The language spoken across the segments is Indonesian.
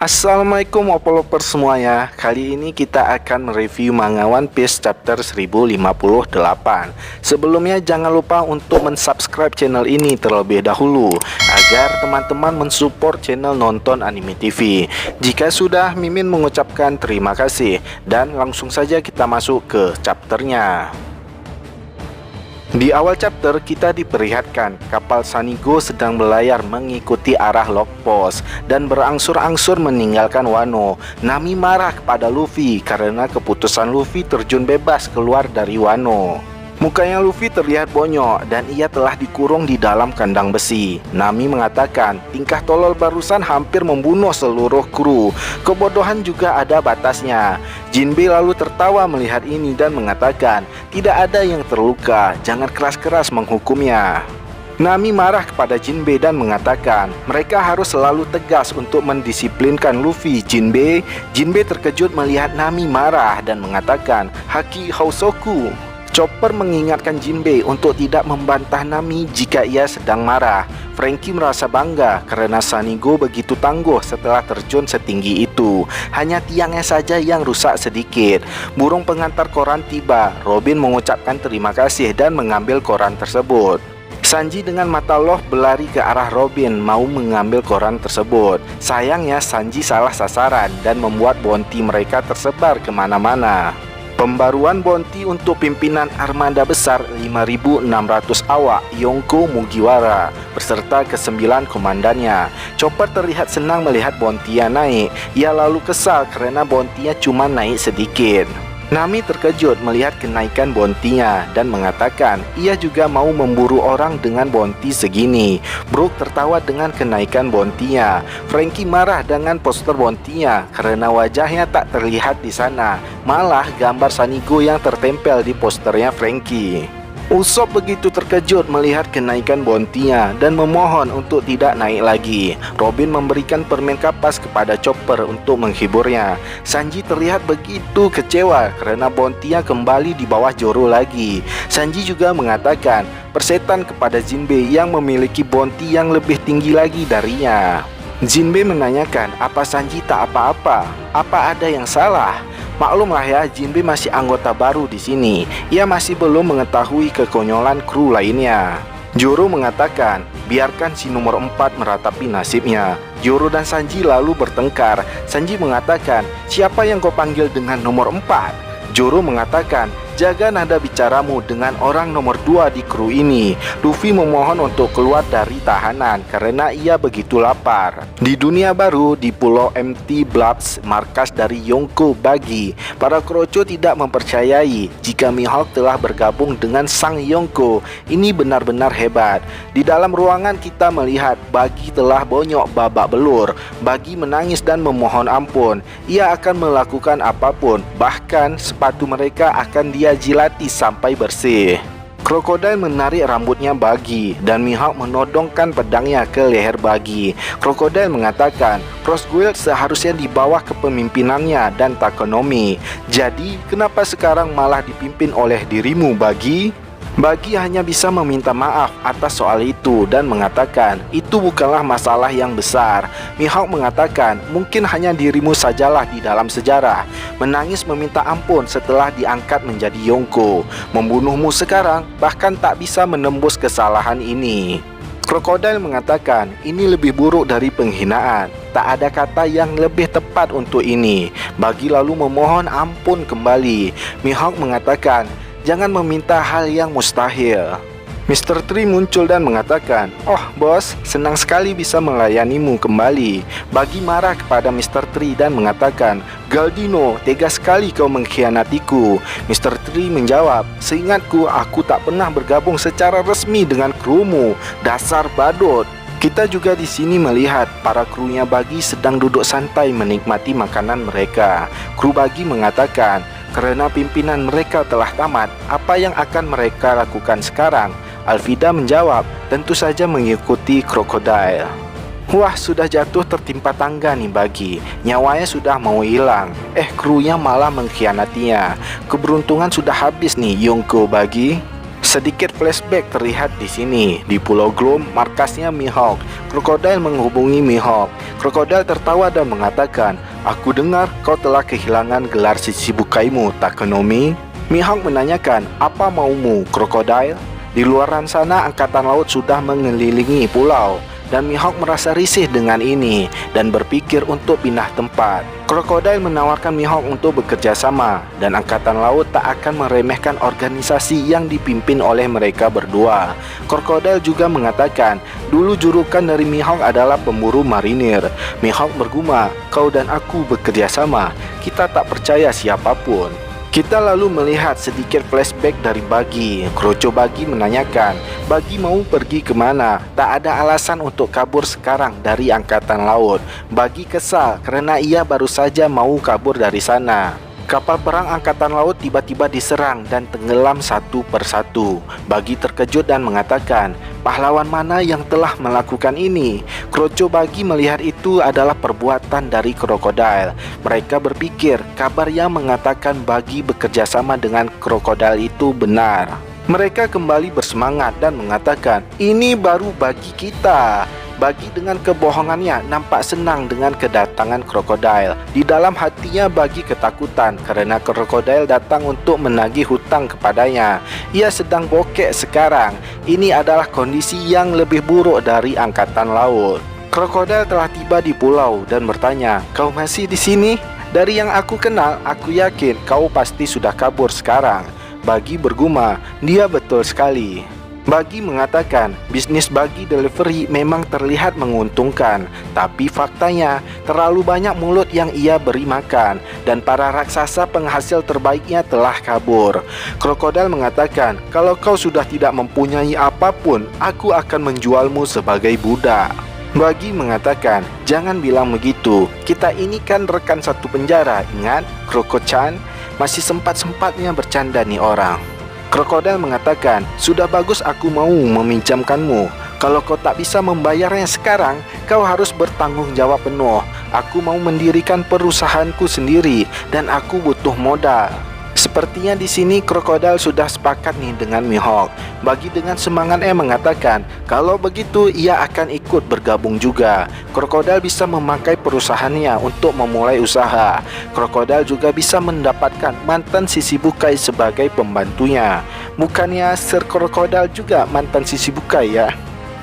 Assalamualaikum Opolopers semuanya. Kali ini kita akan mereview manga One Piece chapter 1058. Sebelumnya jangan lupa untuk mensubscribe channel ini terlebih dahulu agar teman-teman mensupport channel Nonton Anime TV. Jika sudah, Mimin mengucapkan terima kasih. Dan langsung saja kita masuk ke chapternya. Di awal chapter kita diperlihatkan kapal Sanigo sedang berlayar mengikuti arah log post dan berangsur-angsur meninggalkan Wano. Nami marah kepada Luffy karena keputusan Luffy terjun bebas keluar dari Wano. Mukanya Luffy terlihat bonyok dan ia telah dikurung di dalam kandang besi. Nami mengatakan tingkah tolol barusan hampir membunuh seluruh kru. Kebodohan juga ada batasnya. Jinbe lalu tertawa melihat ini dan mengatakan tidak ada yang terluka, jangan keras-keras menghukumnya. Nami marah kepada Jinbe dan mengatakan mereka harus selalu tegas untuk mendisiplinkan Luffy. Jinbe terkejut melihat Nami marah dan mengatakan Haki Housoku. Chopper mengingatkan Jinbe untuk tidak membantah Nami jika ia sedang marah. Franky merasa bangga karena Sanigo begitu tangguh setelah terjun setinggi itu. Hanya tiangnya saja yang rusak sedikit. Burung pengantar koran tiba. Robin mengucapkan terima kasih dan mengambil koran tersebut. Sanji dengan mata loh berlari ke arah Robin mau mengambil koran tersebut. Sayangnya Sanji salah sasaran dan membuat bounty mereka tersebar kemana-mana. Pembaruan bounty untuk pimpinan armada besar 5.600 awak Yonko Mugiwara beserta ke-9 komandannya. Chopper terlihat senang melihat bounty-nya naik. Ia lalu kesal karena bounty-nya cuma naik sedikit. Nami terkejut melihat kenaikan bounty-nya dan mengatakan ia juga mau memburu orang dengan bounty segini. Brook tertawa dengan kenaikan bounty-nya. Franky marah dengan poster bounty-nya karena wajahnya tak terlihat di sana. Malah gambar Sanigo yang tertempel di posternya Franky. Usopp begitu terkejut melihat kenaikan bounty-nya dan memohon untuk tidak naik lagi. Robin memberikan permen kapas kepada Chopper untuk menghiburnya. Sanji terlihat begitu kecewa karena bounty-nya kembali di bawah Zoro lagi. Sanji juga mengatakan persetan kepada Jinbe yang memiliki bounty yang lebih tinggi lagi darinya. Jinbe menanyakan apa Sanji tak apa-apa, apa ada yang salah? Maklumlah ya, Jinbe masih anggota baru di sini. Ia masih belum mengetahui kekonyolan kru lainnya. Zoro mengatakan, biarkan si nomor 4 meratapi nasibnya. Zoro dan Sanji lalu bertengkar. Sanji mengatakan, siapa yang kau panggil dengan nomor 4? Zoro mengatakan, jaga nada bicaramu dengan orang nomor 2 di kru ini. Luffy memohon untuk keluar dari tahanan karena ia begitu lapar. Di dunia baru, di pulau Empty Blobs, markas dari Yonko Buggy, para kroco tidak mempercayai jika Mihawk telah bergabung dengan sang Yonko. Ini benar-benar hebat. Di dalam ruangan kita melihat Buggy telah bonyok babak belur. Buggy menangis dan memohon ampun. Ia akan melakukan apapun, bahkan sepatu mereka akan dia jilati sampai bersih. Krokodil menarik rambutnya Buggy dan Mihawk menodongkan pedangnya ke leher Buggy. Krokodil mengatakan Cross Guild seharusnya di bawah kepemimpinannya dan Takonomi. Jadi kenapa sekarang malah dipimpin oleh dirimu Buggy? Buggy hanya bisa meminta maaf atas soal itu dan mengatakan itu bukanlah masalah yang besar. Mihawk mengatakan mungkin hanya dirimu sajalah di dalam sejarah menangis meminta ampun setelah diangkat menjadi Yonko. Membunuhmu sekarang bahkan tak bisa menembus kesalahan ini. Krokodil mengatakan ini lebih buruk dari penghinaan. Tak ada kata yang lebih tepat untuk ini. Buggy lalu memohon ampun kembali. Mihawk mengatakan jangan meminta hal yang mustahil. Mr. Tree muncul dan mengatakan, oh bos, senang sekali bisa melayanimu kembali. Buggy marah kepada Mr. Tree dan mengatakan, Galdino, tega sekali kau mengkhianatiku. Mr. Tree menjawab, seingatku aku tak pernah bergabung secara resmi dengan krumu. Dasar badut. Kita juga di sini melihat para krunya Buggy sedang duduk santai menikmati makanan mereka. Kru Buggy mengatakan, karena pimpinan mereka telah tamat, apa yang akan mereka lakukan sekarang? Alvida menjawab, tentu saja mengikuti Krokodil. Wah, sudah jatuh tertimpa tangga nih Buggy. Nyawanya sudah mau hilang. Krunya malah mengkhianatinya. Keberuntungan sudah habis nih Yonko Buggy. Sedikit flashback terlihat di sini. Di Pulau Gloom, markasnya Mihawk. Krokodil menghubungi Mihawk. Krokodil tertawa dan mengatakan, "Aku dengar kau telah kehilangan gelar Shichibukaimu, Takonomi." Mihawk menanyakan, "Apa maumu, Krokodil?" Di luaran sana, angkatan laut sudah mengelilingi pulau. Dan Mihawk merasa risih dengan ini dan berpikir untuk pindah tempat. Krokodil menawarkan Mihawk untuk bekerja sama, dan angkatan laut tak akan meremehkan organisasi yang dipimpin oleh mereka berdua. Krokodil juga mengatakan, dulu julukan dari Mihawk adalah pemburu marinir. Mihawk bergumam, "Kau dan aku bekerja sama, kita tak percaya siapapun." Kita lalu melihat sedikit flashback dari Buggy. Kroco Buggy menanyakan, "Buggy mau pergi kemana? Tak ada alasan untuk kabur sekarang dari angkatan laut." Buggy kesal karena ia baru saja mau kabur dari sana. Kapal perang angkatan laut tiba-tiba diserang dan tenggelam satu persatu. Buggy terkejut dan mengatakan, "Pahlawan mana yang telah melakukan ini?" Kroco Buggy melihat itu adalah perbuatan dari krokodil. Mereka berpikir kabar yang mengatakan Buggy bekerja sama dengan krokodil itu benar. Mereka kembali bersemangat dan mengatakan, "Ini baru Buggy kita." Buggy dengan kebohongannya nampak senang dengan kedatangan krokodil. Di dalam hatinya Buggy ketakutan karena krokodil datang untuk menagih hutang kepadanya. Ia sedang bokek sekarang. Ini adalah kondisi yang lebih buruk dari angkatan laut. Krokodil telah tiba di pulau dan bertanya, "Kau masih di sini? Dari yang aku kenal, aku yakin kau pasti sudah kabur sekarang." Buggy bergumam, "Dia betul sekali." Buggy mengatakan bisnis Buggy Delivery memang terlihat menguntungkan, tapi faktanya terlalu banyak mulut yang ia beri makan dan para raksasa penghasil terbaiknya telah kabur. Krokodil mengatakan, "Kalau kau sudah tidak mempunyai apapun, aku akan menjualmu sebagai budak." Buggy mengatakan, "Jangan bilang begitu, kita ini kan rekan satu penjara, ingat, Kroko-chan?" Masih sempat-sempatnya bercanda nih orang. Krokodil mengatakan, "Sudah bagus aku mau meminjamkanmu. Kalau kau tak bisa membayarnya sekarang, kau harus bertanggung jawab penuh. Aku mau mendirikan perusahaanku sendiri dan aku butuh modal." Sepertinya di sini krokodil sudah sepakat nih dengan Mihawk. Buggy dengan semangatnya mengatakan, kalau begitu ia akan ikut bergabung juga. Krokodil bisa memakai perusahaannya untuk memulai usaha. Krokodil juga bisa mendapatkan mantan Shichibukai sebagai pembantunya. Bukannya Sir Krokodil juga mantan Shichibukai ya?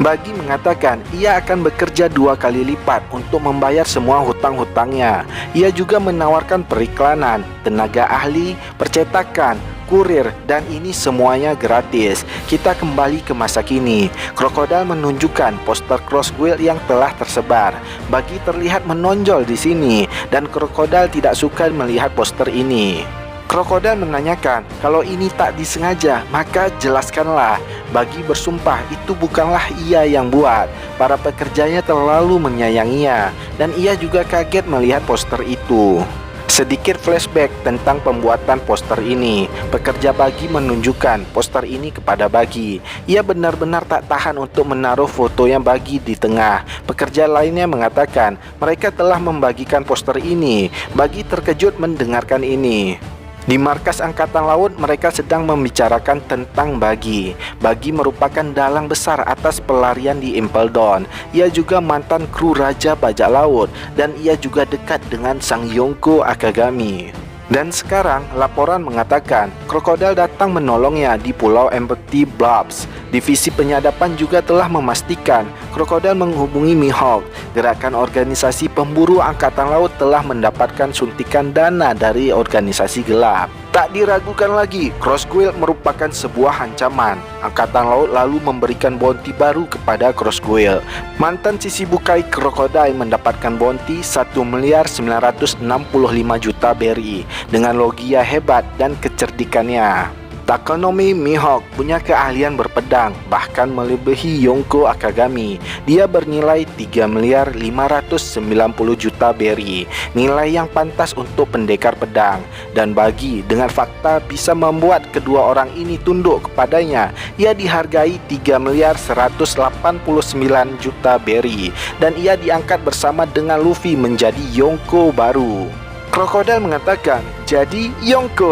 Buggy mengatakan ia akan bekerja 2 kali lipat untuk membayar semua hutang-hutangnya. Ia juga menawarkan periklanan, tenaga ahli, percetakan, kurir, dan ini semuanya gratis. Kita kembali ke masa kini. Krokodil menunjukkan poster Crossguild yang telah tersebar. Buggy terlihat menonjol di sini dan krokodil tidak suka melihat poster ini. Krokodil menanyakan, "Kalau ini tak disengaja, maka jelaskanlah." Buggy bersumpah itu bukanlah ia yang buat. Para pekerjanya terlalu menyayanginya, dan ia juga kaget melihat poster itu. Sedikit flashback tentang pembuatan poster ini. Pekerja Buggy menunjukkan poster ini kepada Buggy. Ia benar-benar tak tahan untuk menaruh fotonya Buggy di tengah. Pekerja lainnya mengatakan mereka telah membagikan poster ini. Buggy terkejut mendengarkan ini. Di markas angkatan laut mereka sedang membicarakan tentang Buggy. Buggy merupakan dalang besar atas pelarian di Impel Down. Ia juga mantan kru Raja Bajak Laut dan ia juga dekat dengan Sang Yonko Akagami. Dan sekarang laporan mengatakan krokodil datang menolongnya di Pulau Empty Blobs. Divisi penyadapan juga telah memastikan krokodil menghubungi Mihawk. Gerakan organisasi pemburu angkatan laut telah mendapatkan suntikan dana dari organisasi gelap. Tak diragukan lagi, Crossguild merupakan sebuah ancaman. Angkatan laut lalu memberikan bounty baru kepada Crossguild. Mantan Shichibukai krokodil mendapatkan bounty 1.965.000.000 berry dengan logia hebat dan kecerdikannya. Takonomi Mihawk punya keahlian berpedang, bahkan melebihi Yonko Akagami. Dia bernilai 3.590.000.000 berry, nilai yang pantas untuk pendekar pedang. Dan Buggy dengan fakta bisa membuat kedua orang ini tunduk kepadanya. Ia dihargai 3.189.000.000 berry, dan ia diangkat bersama dengan Luffy menjadi Yonko baru. Krokodil mengatakan, "Jadi Yonko,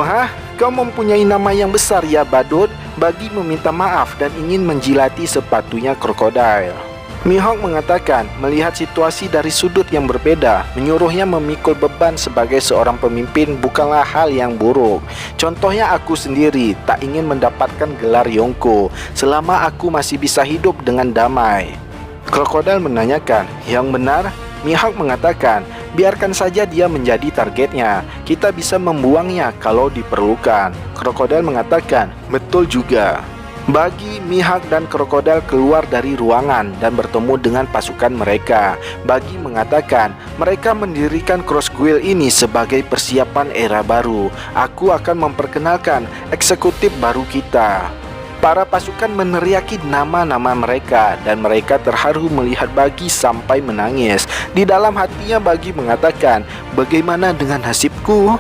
Kau mempunyai nama yang besar ya badut. Bagi meminta maaf dan ingin menjilati sepatunya krokodil. Mihawk mengatakan melihat situasi dari sudut yang berbeda, menyuruhnya memikul beban sebagai seorang pemimpin bukanlah hal yang buruk. Contohnya aku sendiri tak ingin mendapatkan gelar Yonko selama aku masih bisa hidup dengan damai. Krokodil menanyakan, yang benar? Mihawk mengatakan, biarkan saja dia menjadi targetnya. Kita bisa membuangnya kalau diperlukan. Krokodil mengatakan, betul juga. Bagi Mihawk dan krokodil keluar dari ruangan dan bertemu dengan pasukan mereka. Bagi mengatakan, mereka mendirikan Cross Guild ini sebagai persiapan era baru. Aku akan memperkenalkan eksekutif baru kita. Para pasukan meneriaki nama-nama mereka dan mereka terharu melihat Bagi sampai menangis. Di dalam hatinya Bagi mengatakan, bagaimana dengan nasibku?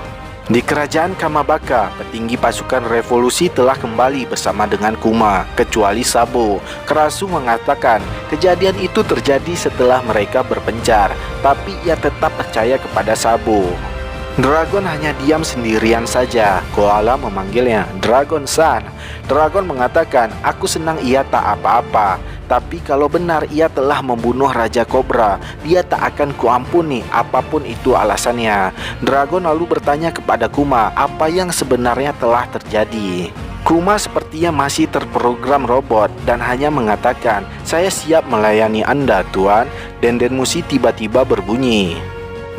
Di kerajaan Kamabaka, petinggi pasukan revolusi telah kembali bersama dengan Kuma, kecuali Sabo. Karasu mengatakan kejadian itu terjadi setelah mereka berpencar, tapi ia tetap percaya kepada Sabo. Dragon hanya diam sendirian saja. Koala memanggilnya, Dragon-san. Dragon mengatakan, aku senang ia tak apa-apa. Tapi kalau benar ia telah membunuh Raja Kobra, dia tak akan kuampuni apapun itu alasannya. Dragon lalu bertanya kepada Kuma apa yang sebenarnya telah terjadi. Kuma sepertinya masih terprogram robot dan hanya mengatakan, saya siap melayani Anda, Tuan. Denden musik tiba-tiba berbunyi.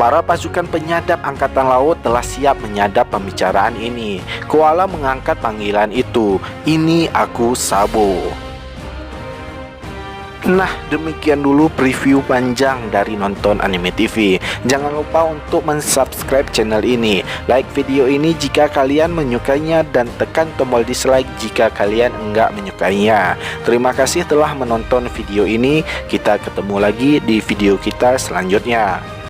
Para pasukan penyadap angkatan laut telah siap menyadap pembicaraan ini. Koala mengangkat panggilan itu. Ini aku, Sabo. Nah, demikian dulu preview panjang dari nonton anime TV. Jangan lupa untuk mensubscribe channel ini, like video ini jika kalian menyukainya, dan tekan tombol dislike jika kalian enggak menyukainya. Terima kasih telah menonton video ini. Kita ketemu lagi di video kita selanjutnya.